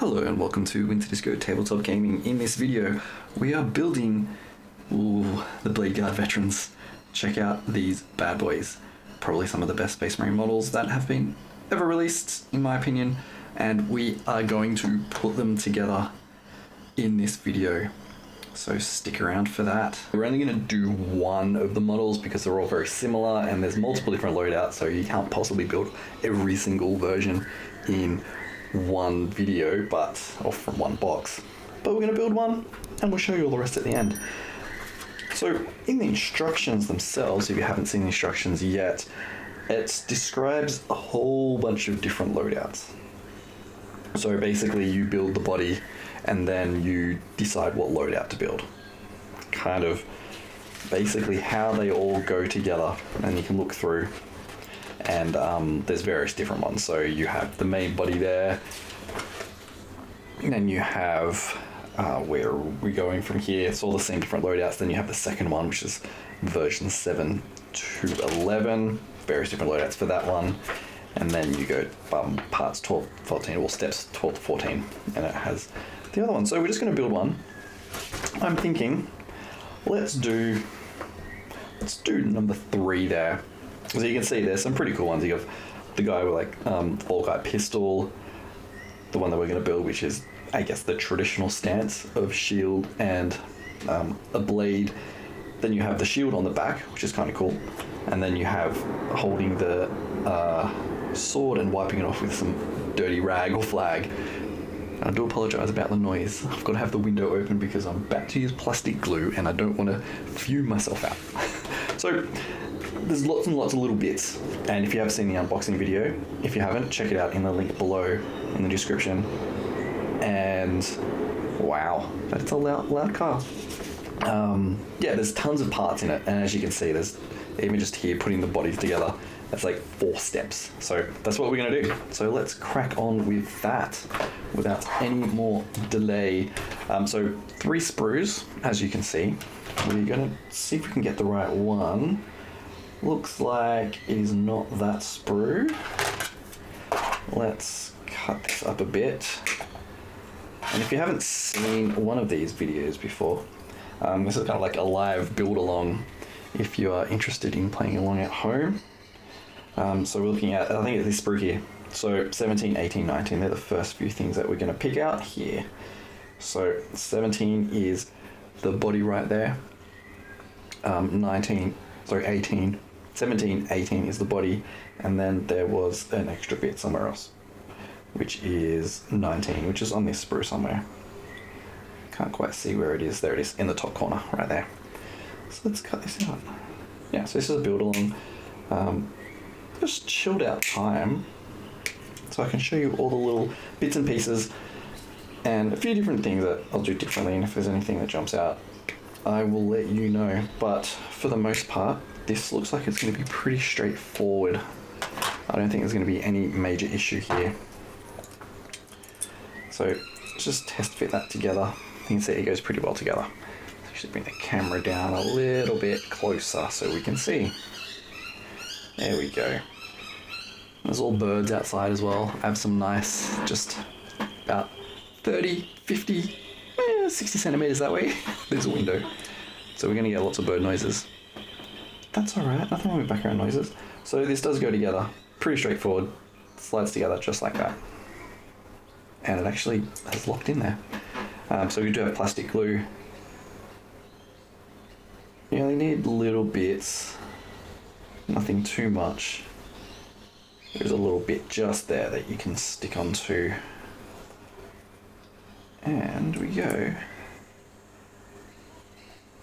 Hello and welcome to Winter Disco Tabletop Gaming. In this video, we are building the Bladeguard Veterans. Check out these bad boys. Probably some of the best Space Marine models that have been ever released, in my opinion, and we are going to put them together in this video. So stick around for that. We're only going to do one of the models because they're all very similar and there's multiple different loadouts, so you can't possibly build every single version in one video, or from one box. But we're going to build one and we'll show you all the rest at the end. So in the instructions themselves, if you haven't seen the instructions yet, it describes a whole bunch of different loadouts. So basically you build the body and then you decide what loadout to build. Kind of basically how they all go together, and you can look through. And there's various different ones. So you have the main body there, and then you have where are we going from here? It's all the same different loadouts. Then you have the second one, which is version 7 to 11, various different loadouts for that one. And then you go parts 12, 14, or steps 12 to 14, and it has the other one. So we're just going to build one. I'm thinking, let's do number 3 there. So you can see there's some pretty cool ones. You have the guy with the Volkite pistol, the one that we're going to build, which is, I guess, the traditional stance of shield and a blade. Then you have the shield on the back, which is kind of cool. And then you have holding the sword and wiping it off with some dirty rag or flag. I do apologise about the noise. I've got to have the window open because I'm about to use plastic glue and I don't want to fume myself out. So there's lots and lots of little bits, and if you haven't seen the unboxing video, if you haven't, check it out in the link below in the description. And wow, that's a loud car. Yeah, there's tons of parts in it, and as you can see, there's even just here putting the bodies together, that's like 4 steps. So that's what we're going to do. So let's crack on with that without any more delay. So 3 sprues, as you can see. We're going to see if we can get the right one. Looks like it is not that sprue. Let's cut this up a bit. And if you haven't seen one of these videos before, this is kind of like a live build along if you are interested in playing along at home. So we're looking at, I think it's this sprue here. So 17, 18, 19, they're the first few things that we're going to pick out here. So 17 is the body right there. 17, 18 is the body, and then there was an extra bit somewhere else, which is 19, which is on this sprue somewhere. Can't quite see where it is. There it is, in the top corner, right there. So let's cut this out. Yeah, so this is a build along, just chilled out time, so I can show you all the little bits and pieces, and a few different things that I'll do differently, and if there's anything that jumps out, I will let you know. But for the most part, this looks like it's going to be pretty straightforward. I don't think there's going to be any major issue here. So just test fit that together. You can see it goes pretty well together. So should bring the camera down a little bit closer so we can see. There we go. There's all birds outside as well. I have some nice, just about 30, 50, 60 centimeters that way. There's a window. So we're going to get lots of bird noises. That's alright, nothing wrong with background noises. So this does go together, pretty straightforward, slides together just like that. And it actually has locked in there. So we do have plastic glue. You only need little bits, nothing too much. There's a little bit just there that you can stick onto. And we go.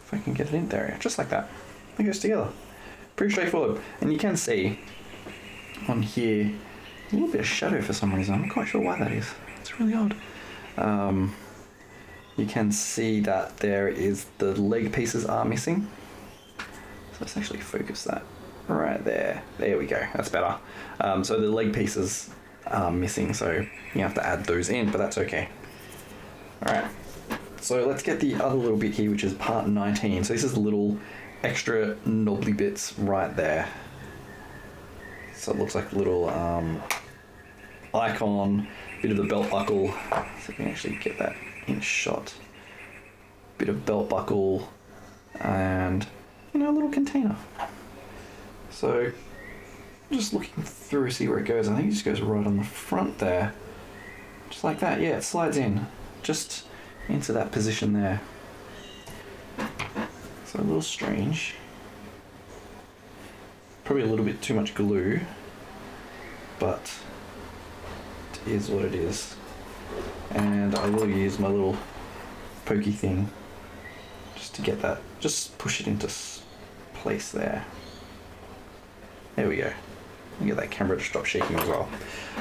If I can get it in there, just like that. It goes together. Pretty straightforward. And you can see on here a little bit of shadow for some reason. I'm not quite sure why that is. It's really odd. You can see that there is the leg pieces are missing. So let's actually focus that right there. There we go. That's better. So the leg pieces are missing, so you have to add those in, but that's okay. Alright. So let's get the other little bit here, which is part 19. So this is the little extra knobbly bits right there. So it looks like a little icon, bit of the belt buckle, so we can actually get that in shot. Bit of belt buckle and, you know, a little container. So just looking through, see where it goes. I think it just goes right on the front there. Just like that, yeah, it slides in. Just into that position there. So a little strange. Probably a little bit too much glue, but it is what it is. And I will use my little pokey thing just to get that, just push it into place there. There we go. Get that camera to stop shaking as well.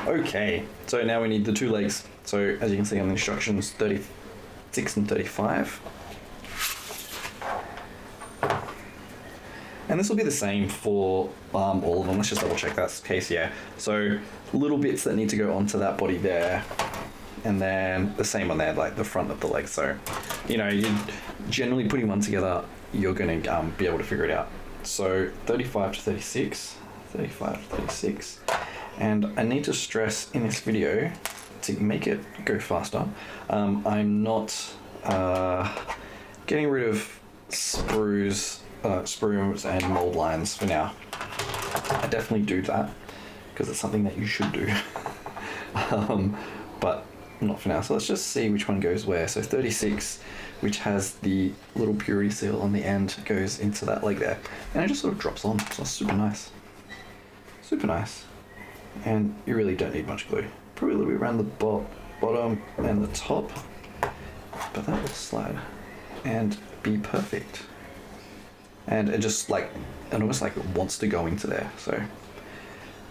Okay, so now we need the two legs. So as you can see on the instructions, 36 and 35. And this will be the same for all of them. Let's just double check that's the case, yeah. So little bits that need to go onto that body there. And then the same on there, like the front of the leg. So, you know, you generally putting one together, you're going to be able to figure it out. So 35 to 36, 35 to 36. And I need to stress in this video, to make it go faster, I'm not getting rid of sprues and mold lines for now. I definitely do that because it's something that you should do. But not for now. So let's just see which one goes where. So 36, which has the little purity seal on the end, goes into that leg there. And it just sort of drops on. So it's super nice. Super nice. And you really don't need much glue. Probably a little bit around the bottom and the top. But that will slide and be perfect. And it just like, it almost like it wants to go into there. So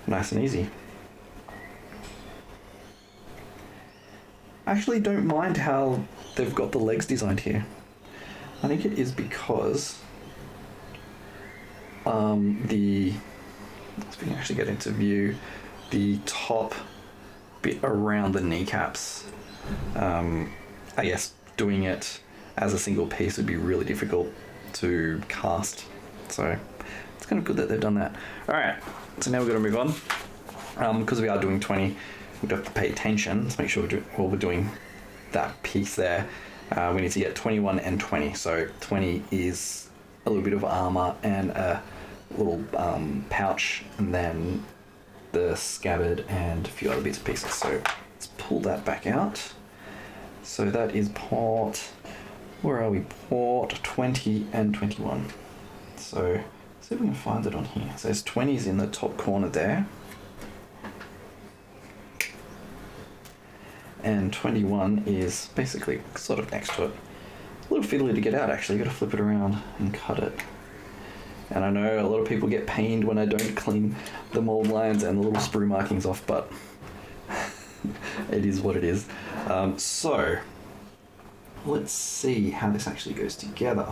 nice and easy. I actually don't mind how they've got the legs designed here. I think it is because if we can actually get into view, the top bit around the kneecaps, I guess doing it as a single piece would be really difficult to cast. So it's kind of good that they've done that. All right, so now we've got to move on. Because we are doing 20, we have to pay attention to make sure we're doing that piece there. We need to get 21 and 20. So 20 is a little bit of armor and a little pouch, and then the scabbard and a few other bits and pieces. So let's pull that back out. So that is port, where are we? Port 20 and 21. So let's see if we can find it on here. So there's 20s in the top corner there. And 21 is basically sort of next to it. A little fiddly to get out actually, you gotta flip it around and cut it. And I know a lot of people get pained when I don't clean the mold lines and the little sprue markings off, but it is what it is. So let's see how this actually goes together.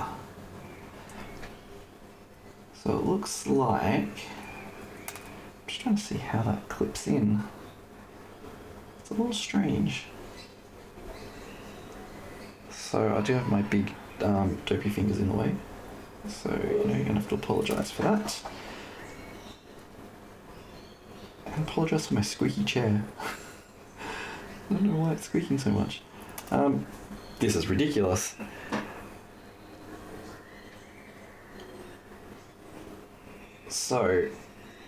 So it looks like, I'm just trying to see how that clips in. It's a little strange. So I do have my big dopey fingers in the way. So, you know, you're gonna have to apologise for that. And apologise for my squeaky chair. I don't know why it's squeaking so much. This is ridiculous. So,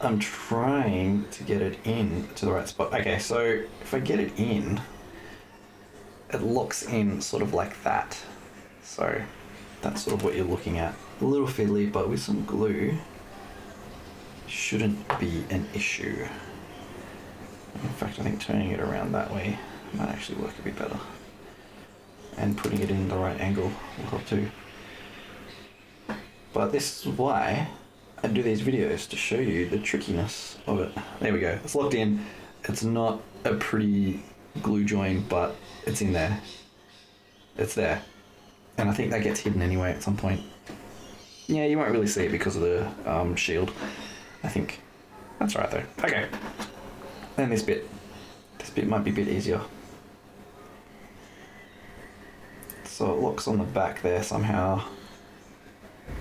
I'm trying to get it in to the right spot. Okay, so if I get it in, it locks in sort of like that. So, that's sort of what you're looking at. A little fiddly, but with some glue, shouldn't be an issue. In fact, I think turning it around that way might actually work a bit better. And putting it in the right angle will help too. But this is why I do these videos, to show you the trickiness of it. There we go, it's locked in. It's not a pretty glue join, but it's in there. It's there. And I think that gets hidden anyway at some point. Yeah, you won't really see it because of the shield, I think. That's right though. Okay. And this bit might be a bit easier. So it locks on the back there somehow.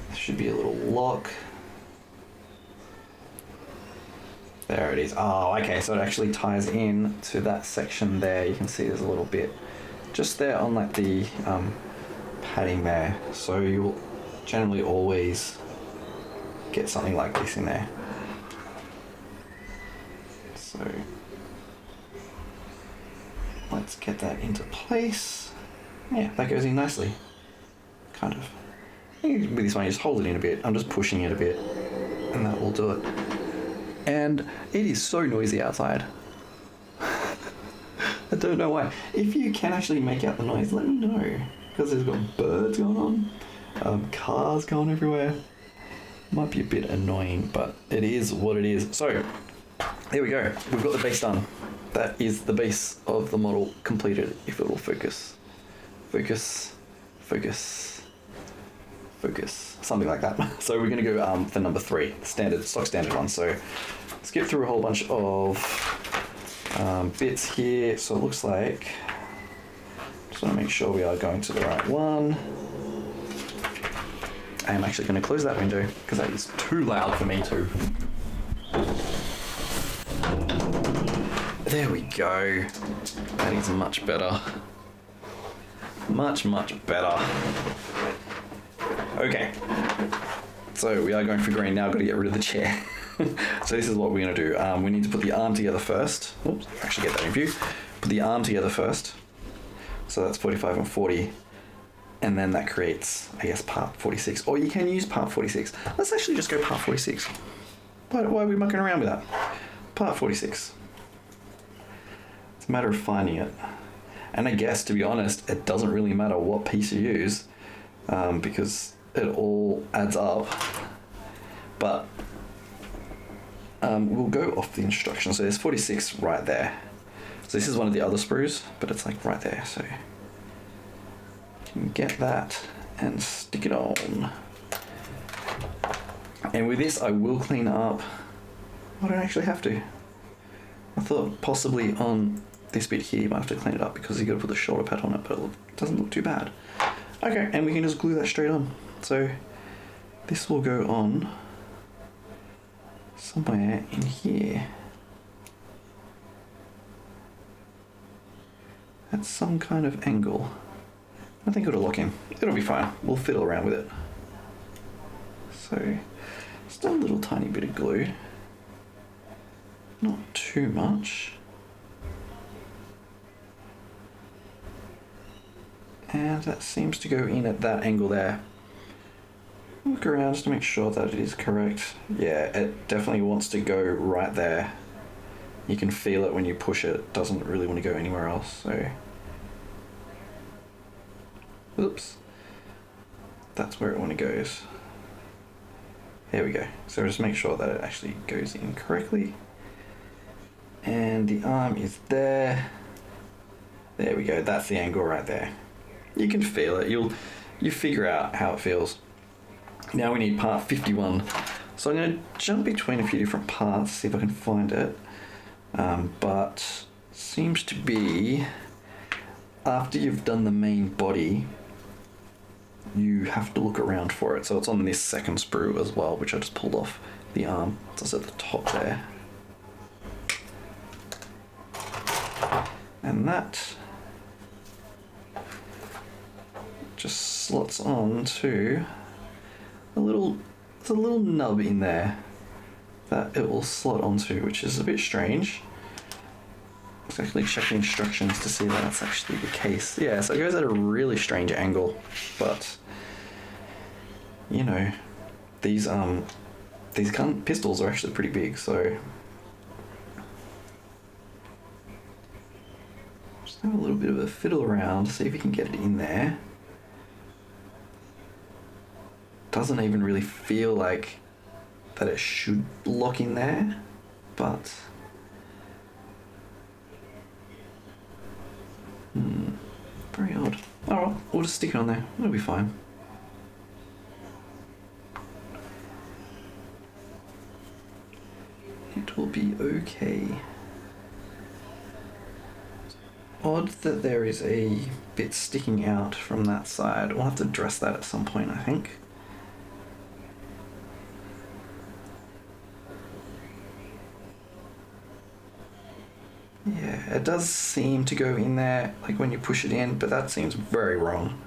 There should be a little lock. There it is. Oh, okay, so it actually ties in to that section there. You can see there's a little bit just there on like the padding there. So you'll generally always get something like this in there. So let's get that into place. Yeah, that goes in nicely. Kind of. With this one, you just hold it in a bit. I'm just pushing it a bit, and that will do it. And it is so noisy outside. I don't know why. If you can actually make out the noise, let me know. Because there's got birds going on, cars going everywhere. Might be a bit annoying, but it is what it is. So, there we go. We've got the base done. That is the base of the model completed, if it will focus. Focus, focus, focus. Something like that. So we're going to go for number 3, standard, stock standard one. So skip through a whole bunch of bits here. So it looks like, just want to make sure we are going to the right one. I am actually going to close that window because that is too loud for me to. There we go. That is much better. Much, much better. Okay. So we are going for green now. Got to get rid of the chair. So this is what we're going to do. We need to put the arm together first. Oops, actually get that in view. Put the arm together first. So that's 45 and 40. And then that creates, I guess, part 46. Or you can use part 46. Let's actually just go part 46. Why are we mucking around with that? Part 46. It's a matter of finding it. And I guess, to be honest, it doesn't really matter what piece you use, because it all adds up. But we'll go off the instructions. So there's 46 right there. So this is one of the other sprues, but it's like right there. So get that and stick it on. And with this, I will clean up. I don't actually have to. I thought possibly on this bit here you might have to clean it up because you got to put the shoulder pad on it, but it doesn't look too bad. Okay, and we can just glue that straight on. So this will go on somewhere in here. At some kind of angle. I think it'll lock in. It'll be fine. We'll fiddle around with it. So, just a little tiny bit of glue. Not too much. And that seems to go in at that angle there. Look around just to make sure that it is correct. Yeah, it definitely wants to go right there. You can feel it when you push it. It doesn't really want to go anywhere else, so. Oops. That's where it only goes. There we go. So just make sure that it actually goes in correctly. And the arm is there. There we go. That's the angle right there. You can feel it. You figure out how it feels. Now we need part 51. So I'm going to jump between a few different parts, see if I can find it. But seems to be after you've done the main body, you have to look around for it. So it's on this second sprue as well, which I just pulled off the arm. So it's at the top there. And that just slots on to there's a little nub in there that it will slot onto, which is a bit strange. Let's actually check the instructions to see that that's actually the case. Yeah, so it goes at a really strange angle, but you know, these pistols are actually pretty big, so just have a little bit of a fiddle around, see if you can get it in there. Doesn't even really feel like that it should lock in there, but very odd. Oh well, we'll just stick it on there. It'll be fine. It will be okay. Odd that there is a bit sticking out from that side. We'll have to address that at some point, I think. It does seem to go in there, like when you push it in, but that seems very wrong.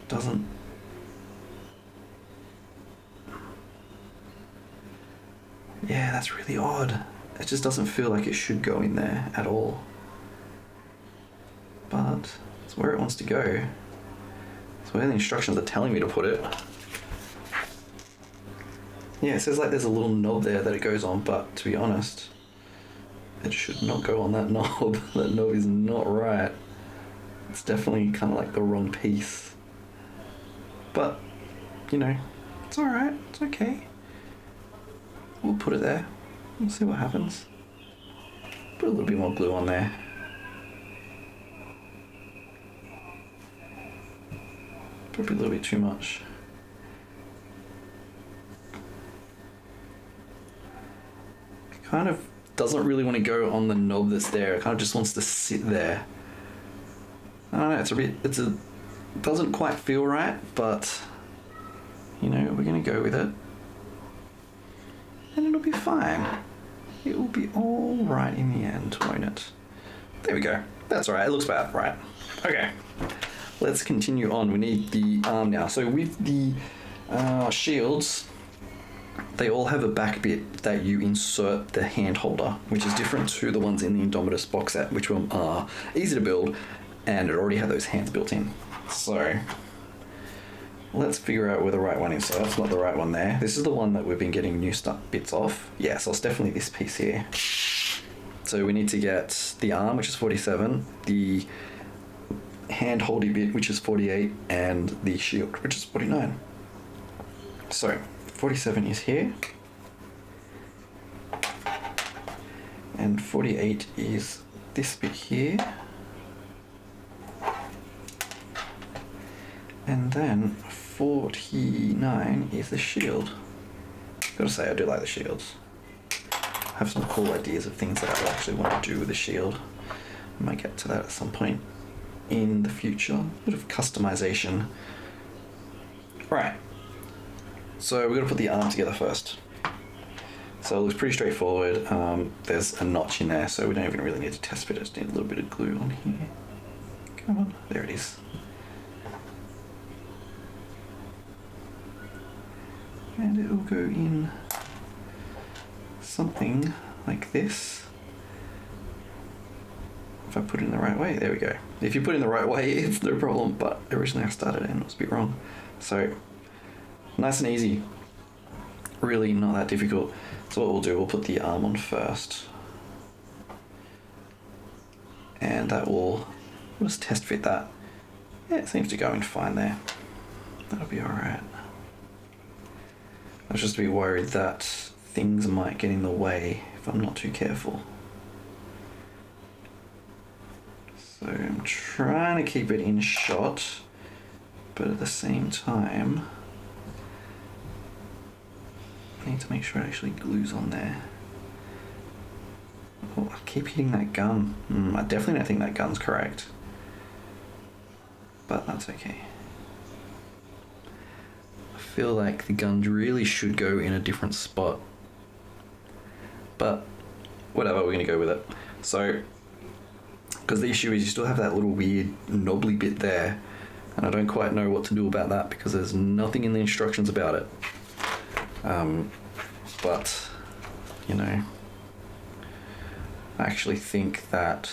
Doesn't... Yeah, that's really odd. It just doesn't feel like it should go in there at all. But it's where it wants to go. It's where the instructions are telling me to put it. Yeah, it says like there's a little knob there that it goes on, but to be honest, it should not go on that knob. That knob is not right. It's definitely kind of like the wrong piece. But, you know, it's alright. It's okay. We'll put it there. We'll see what happens. Put a little bit more glue on there. Probably a little bit too much. It kind of doesn't really want to go on the knob that's there. It kind of just wants to sit there. I don't know, doesn't quite feel right, but you know, we're gonna go with it. And it'll be fine. It will be all right in the end, won't it? There we go. That's all right. It looks about right. Okay. Let's continue on. We need the arm now. So with the shields, they all have a back bit that you insert the hand holder, which is different to the ones in the Indomitus box set, which are easy to build, and it already had those hands built in. So let's figure out where the right one is. So that's not the right one there. This is the one that we've been getting new bits off. Yeah, so it's definitely this piece here. So we need to get the arm, which is 47, the hand holdy bit, which is 48, and the shield, which is 49. So 47 is here, and 48 is this bit here, and then 49 is the shield. Gotta say, I do like the shields. I have some cool ideas of things that I actually want to do with the shield. I might get to that at some point in the future. A bit of customization. Right. So we're gonna put the arm together first. So it looks pretty straightforward. There's a notch in there, so we don't even really need to test fit it. Just need a little bit of glue on here. Come on, there it is. And it will go in something like this. If I put it in the right way, there we go. If you put it in the right way, it's no problem, but originally I started and it was a bit wrong. So, nice and easy. Really not that difficult. So what we'll do, we'll put the arm on first. And we'll just test fit that. Yeah, it seems to go in fine there. That'll be alright. I was just a bit worried that things might get in the way if I'm not too careful. So I'm trying to keep it in shot, but at the same time, I need to make sure it actually glues on there. Oh, I keep hitting that gun. I definitely don't think that gun's correct, but that's okay. I feel like the gun really should go in a different spot, but whatever, we're gonna go with it. So, because the issue is you still have that little weird knobbly bit there, and I don't quite know what to do about that because there's nothing in the instructions about it. But, you know, I actually think that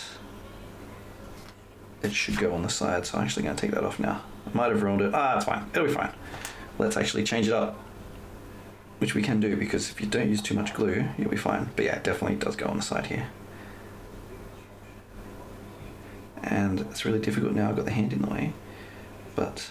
it should go on the side, so I'm actually going to take that off now. I might have ruined it. It's fine. It'll be fine. Let's actually change it up, which we can do because if you don't use too much glue, you'll be fine. But yeah, it definitely does go on the side here. And it's really difficult now, I've got the hand in the way, but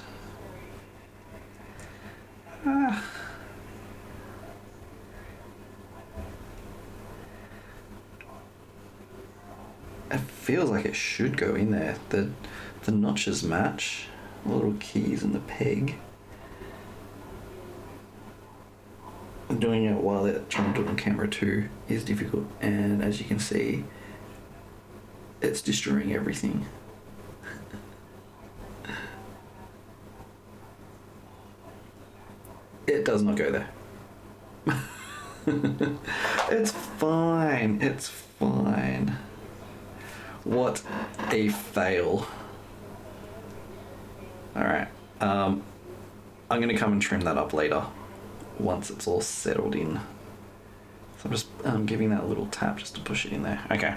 it feels like it should go in there. The notches match, the little keys and the peg. Doing it while trying to do it on camera too is difficult, and as you can see, it's destroying everything. It does not go there. It's fine. It's fine. What a fail. Alright, I'm going to come and trim that up later once it's all settled in. So I'm just giving that a little tap just to push it in there. Okay,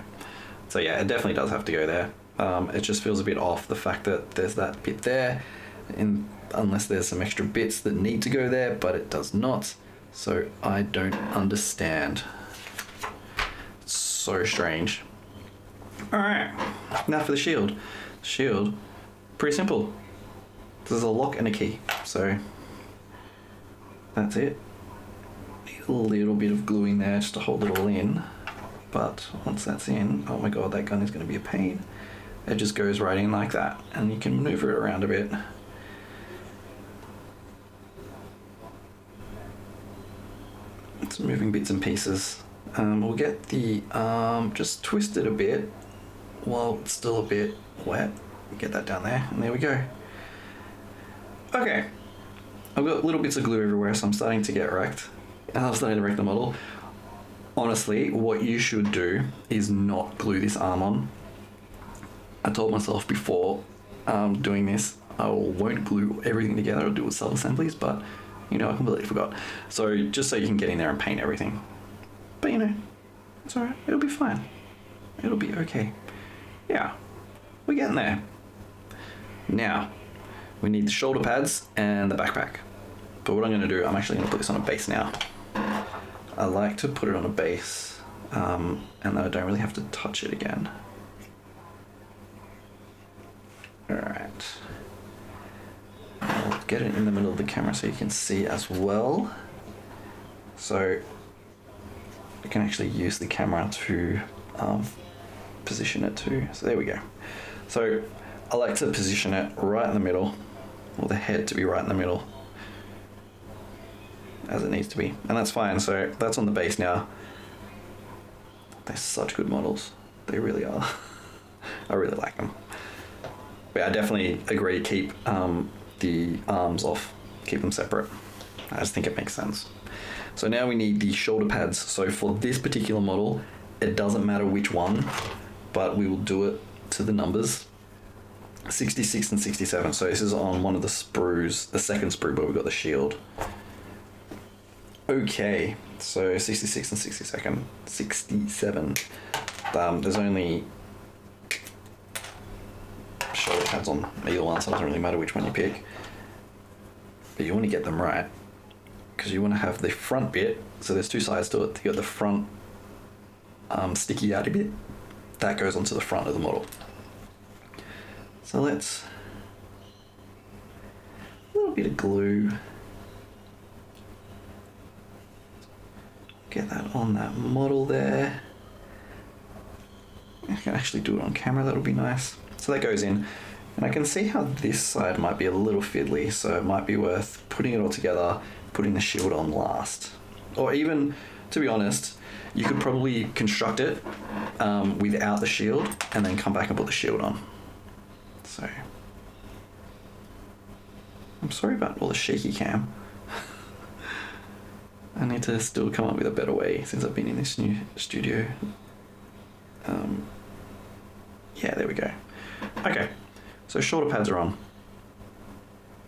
so yeah, it definitely does have to go there. It just feels a bit off, the fact that there's that bit there, unless there's some extra bits that need to go there, but it does not. So I don't understand. It's so strange. Alright, now for the shield. Shield, pretty simple. There's a lock and a key, so that's it. Need a little bit of gluing there just to hold it all in, but once that's in, oh my god, that gun is going to be a pain. It just goes right in like that, and you can maneuver it around a bit. It's moving bits and pieces. We'll get the arm just twisted a bit while it's still a bit wet. Get that down there, and there we go. Okay, I've got little bits of glue everywhere, so I'm starting to get wrecked. I'm starting to wreck the model. Honestly, what you should do is not glue this arm on. I told myself before doing this, I won't glue everything together, I'll do it with sub-assemblies, but you know, I completely forgot. So just so you can get in there and paint everything. But you know, it's alright, it'll be fine. It'll be okay. Yeah, we're getting there. Now, we need the shoulder pads and the backpack. But what I'm going to do, I'm actually going to put this on a base now. I like to put it on a base, and then I don't really have to touch it again. Alright. I'll get it in the middle of the camera so you can see as well. So I can actually use the camera to position it too. So there we go. So I like to position it right in the middle, or the head to be right in the middle, as it needs to be. And that's fine, so that's on the base now. They're such good models. They really are. I really like them. But I definitely agree, keep the arms off, keep them separate. I just think it makes sense. So now we need the shoulder pads. So for this particular model, it doesn't matter which one, but we will do it to the numbers. 66 and 67. So this is on one of the sprues, the second sprue where we've got the shield. Okay, so 66 and 67. There's only shoulder pads on either one, so it doesn't really matter which one you pick. But you want to get them right, because you want to have the front bit, so there's two sides to it. You got the front sticky outy bit, that goes onto the front of the model. So let's, a little bit of glue, get that on that model there. I can actually do it on camera, that'll be nice. So that goes in, and I can see how this side might be a little fiddly, so it might be worth putting it all together, putting the shield on last. Or even, to be honest, you could probably construct it without the shield, and then come back and put the shield on. So, I'm sorry about all the shaky cam. I need to still come up with a better way since I've been in this new studio. Yeah, there we go. Okay, so shoulder pads are on.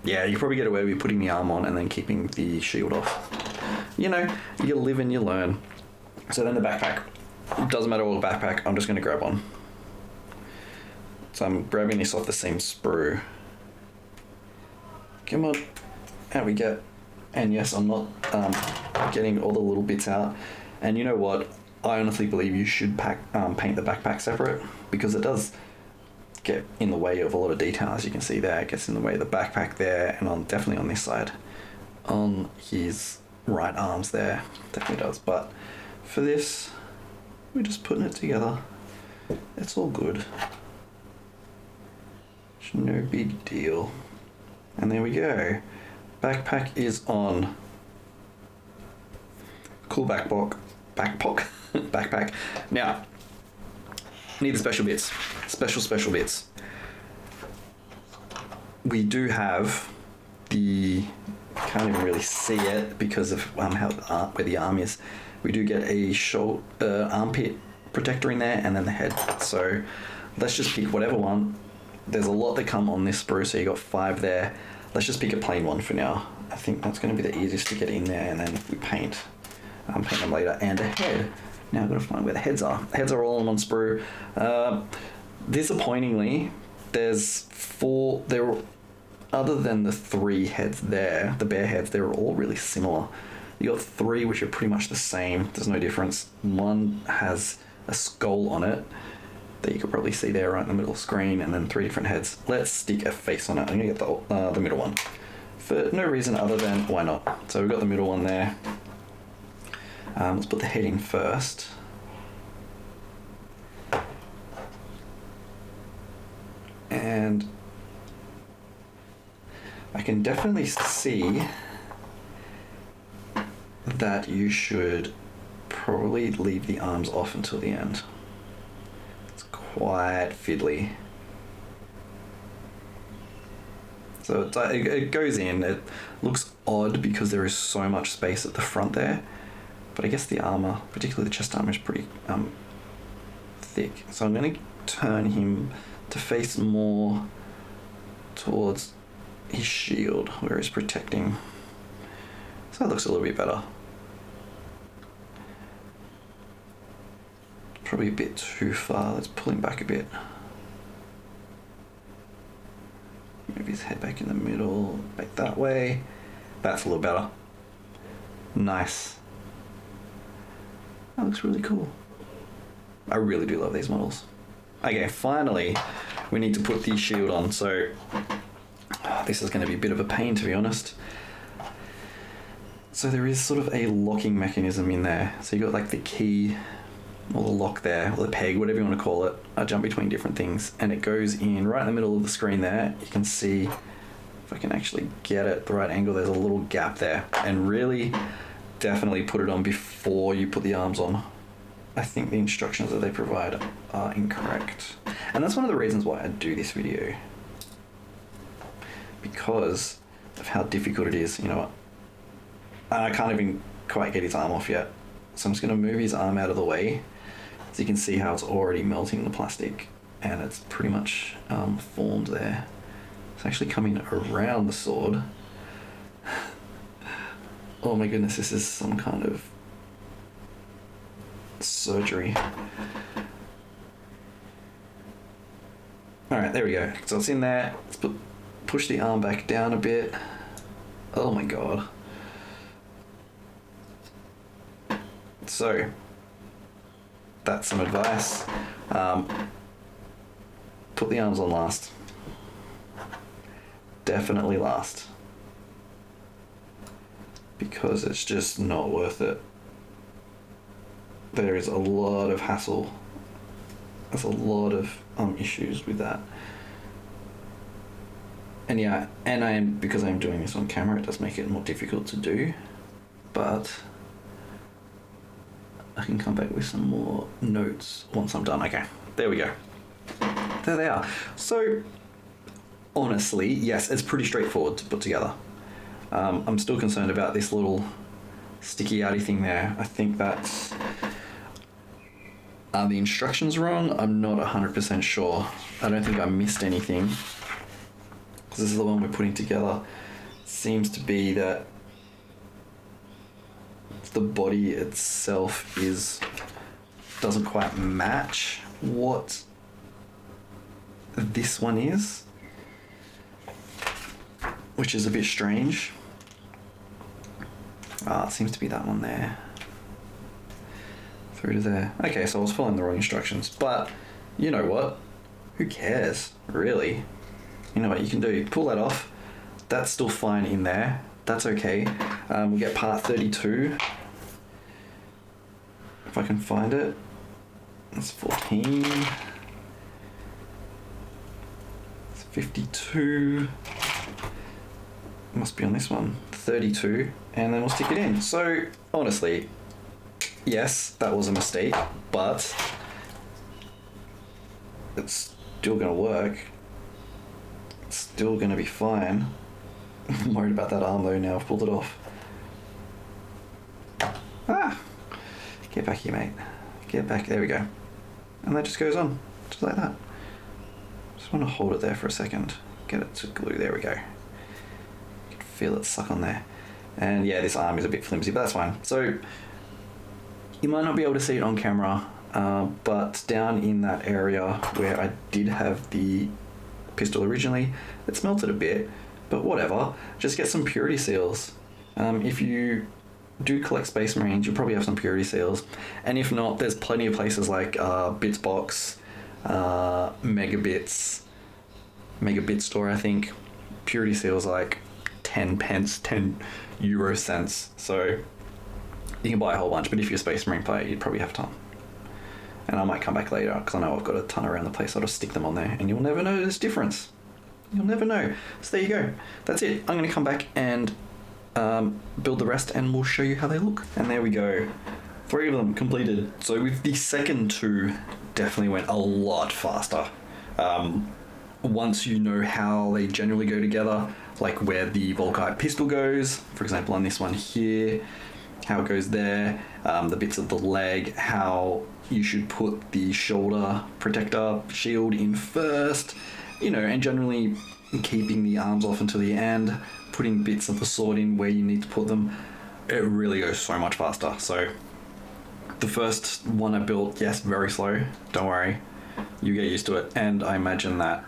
Yeah, you probably get away with putting the arm on and then keeping the shield off. You know, you live and you learn. So then the backpack. Doesn't matter what backpack, I'm just going to grab one. So I'm grabbing this off the same sprue. Come on, out we get. And yes, I'm not getting all the little bits out. And you know what? I honestly believe you should paint the backpack separate, because it does get in the way of a lot of detail, as you can see there. It gets in the way of the backpack there, and definitely on this side. On his right arms there, definitely does. But for this, we're just putting it together. It's all good. It's no big deal. And there we go. Backpack is on. Cool backpack. Now, need the special bits. Special bits. We do have the, can't even really see it because of how where the arm is. We do get a armpit protector in there, and then the head. So let's just pick whatever one. There's a lot that come on this sprue, so you got 5 there. Let's just pick a plain one for now. I think that's going to be the easiest to get in there, and then we paint them later. And a head. Now I've got to find where the heads are. The heads are all on one sprue. Disappointingly, there's 4. Other than the 3 heads there, the bear heads, they're all really similar. You got 3 which are pretty much the same. There's no difference. One has a skull on it that you could probably see there right in the middle of the screen, and then 3 different heads. Let's stick a face on it. I'm gonna get the middle one for no reason other than why not. So we've got the middle one there. Let's put the head in first. And I can definitely see that you should probably leave the arms off until the end. It's quite fiddly. So it goes in. It looks odd because there is so much space at the front there, but I guess the armor, particularly the chest armor, is pretty thick. So I'm going to turn him to face more towards his shield where he's protecting. So that looks a little bit better. Probably a bit too far. Let's pull him back a bit. Move his head back in the middle, back that way. That's a little better. Nice. That looks really cool. I really do love these models. Okay, finally, we need to put the shield on. So this is going to be a bit of a pain, to be honest. So there is sort of a locking mechanism in there. So you got like the key, or the lock there, or the peg, whatever you want to call it. I jump between different things, and it goes in right in the middle of the screen there. You can see, if I can actually get it the right angle, there's a little gap there. And really, definitely put it on before you put the arms on. I think the instructions that they provide are incorrect. And that's one of the reasons why I do this video. Because of how difficult it is, you know what? I can't even quite get his arm off yet. So I'm just going to move his arm out of the way, so you can see how it's already melting the plastic, and it's pretty much formed there. It's actually coming around the sword. Oh my goodness, this is some kind of surgery. Alright, there we go. So it's in there. Let's push the arm back down a bit. Oh my god. So, that's some advice. Put the arms on last. Definitely last. Because it's just not worth it. There is a lot of hassle. There's a lot of issues with that. And yeah, because I'm doing this on camera, it does make it more difficult to do. But I can come back with some more notes once I'm done. Okay, there we go. There they are. So, honestly, yes, it's pretty straightforward to put together. I'm still concerned about this little sticky outy thing there. I think that's... Are the instructions wrong? I'm not 100% sure. I don't think I missed anything. Because this is the one we're putting together. Seems to be that the body itself doesn't quite match what this one is, which is a bit strange. It seems to be that one there. Through to there. Okay, so I was following the wrong instructions, but you know what? Who cares, really? You know what you can do? Pull that off. That's still fine in there. That's okay. We'll get part 32. If I can find it. That's 14. It's 52. It must be on this one. 32. And then we'll stick it in. So, honestly, yes, that was a mistake, but it's still going to work. It's still going to be fine. I'm worried about that arm though now. I've pulled it off. Get back here, mate. Get back. There we go. And that just goes on. Just like that. Just want to hold it there for a second. Get it to glue. There we go. You can feel it suck on there. And yeah, this arm is a bit flimsy, but that's fine. So you might not be able to see it on camera, but down in that area where I did have the pistol originally, it's melted a bit, but whatever. Just get some purity seals. If you do collect Space Marines, you'll probably have some purity seals. And if not, there's plenty of places like Bitsbox, Megabit store, I think. Purity seals like 10 pence, 10 euro cents. So you can buy a whole bunch, but if you're a Space Marine player, you'd probably have a ton. And I might come back later because I know I've got a ton around the place. I'll just stick them on there and you'll never know this difference. You'll never know. So there you go. That's it. I'm going to come back and build the rest and we'll show you how they look. And there we go. 3 of them completed. So with the second 2, definitely went a lot faster. Once you know how they generally go together, like where the Volkite pistol goes, for example on this one here, how it goes there, the bits of the leg, how you should put the shoulder protector shield in first, you know, and generally keeping the arms off until the end, putting bits of the sword in where you need to put them, it really goes so much faster. So the first one I built, yes, very slow, don't worry, you get used to it. And I imagine that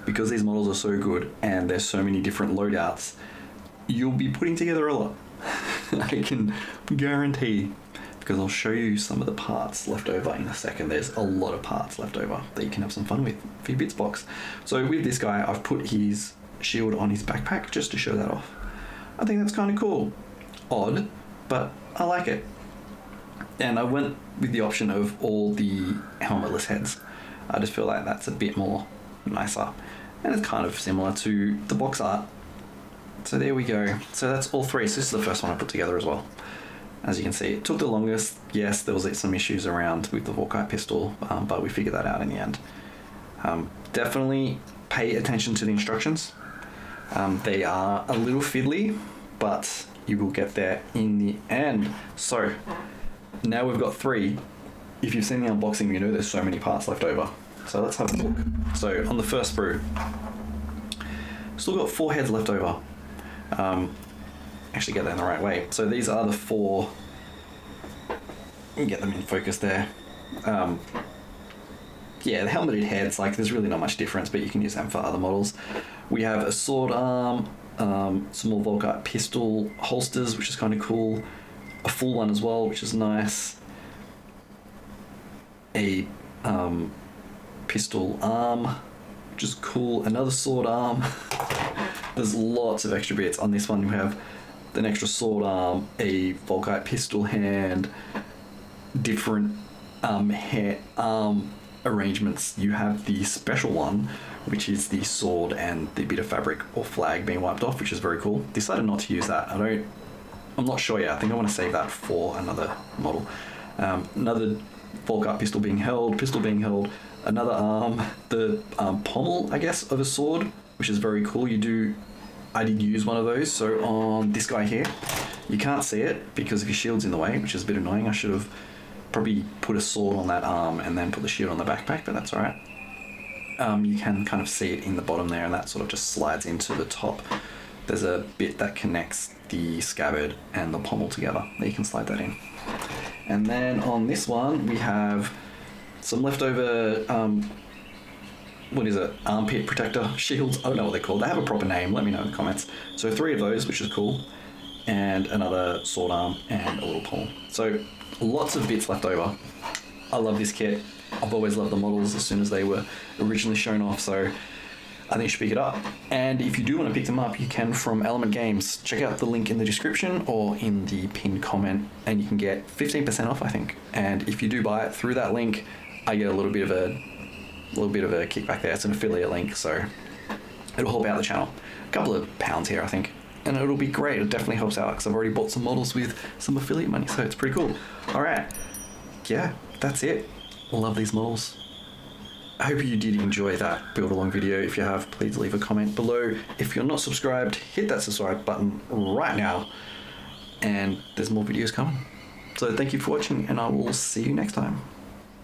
because these models are so good and there's so many different loadouts, you'll be putting together a lot. I can guarantee, because I'll show you some of the parts left over in a second. There's a lot of parts left over that you can have some fun with for your bits box. So with this guy, I've put his shield on his backpack just to show that off. I think that's kind of cool. Odd, but I like it. And I went with the option of all the helmetless heads. I just feel like that's a bit more nicer. And it's kind of similar to the box art. So there we go. So that's all 3. So this is the first one I put together as well. As you can see, it took the longest. Yes, there was some issues around with the Volkite pistol, but we figured that out in the end. Definitely pay attention to the instructions. They are a little fiddly, but you will get there in the end. So now we've got 3. If you've seen the unboxing, you know there's so many parts left over. So let's have a look. So on the first sprue, still got 4 heads left over. Actually get that in the right way. So these are the 4. You can get them in focus there. Yeah, the helmeted heads, like there's really not much difference, but you can use them for other models. We have a sword arm, some more Volkite pistol holsters, which is kind of cool. A full one as well, which is nice. A pistol arm, which is cool. Another sword arm. There's lots of extra bits. On this one we have an extra sword arm, a Volkite pistol hand, different arm arrangements. You have the special one, which is the sword and the bit of fabric or flag being wiped off, which is very cool. Decided not to use that. I'm not sure yet. I think I want to save that for another model. Another Volkite pistol being held, another arm, the pommel, I guess, of a sword, which is very cool. I did use one of those. So on this guy here, you can't see it because of your shield's in the way, which is a bit annoying. I should have probably put a sword on that arm and then put the shield on the backpack, but that's all right. You can kind of see it in the bottom there, and that sort of just slides into the top. There's a bit that connects the scabbard and the pommel together. You can slide that in. And then on this one, we have some leftover, armpit protector shields. I don't know what they're called. They have a proper name. Let me know in the comments. So 3 of those, which is cool. And another sword arm and a little pommel. So lots of bits left over. I love this kit. I've always loved the models as soon as they were originally shown off. So I think you should pick it up. And if you do want to pick them up, you can from Element Games. Check out the link in the description or in the pinned comment, and you can get 15% off, I think. And if you do buy it through that link, I get a little bit of a kickback there. It's an affiliate link, so it'll help out the channel. A couple of pounds here, I think. And it'll be great. It definitely helps out because I've already bought some models with some affiliate money, so it's pretty cool. All right. Yeah, that's it. Love these models. I hope you did enjoy that build along video. If you have, please leave a comment below. If you're not subscribed, hit that subscribe button right now. And there's more videos coming. So thank you for watching, and I will see you next time.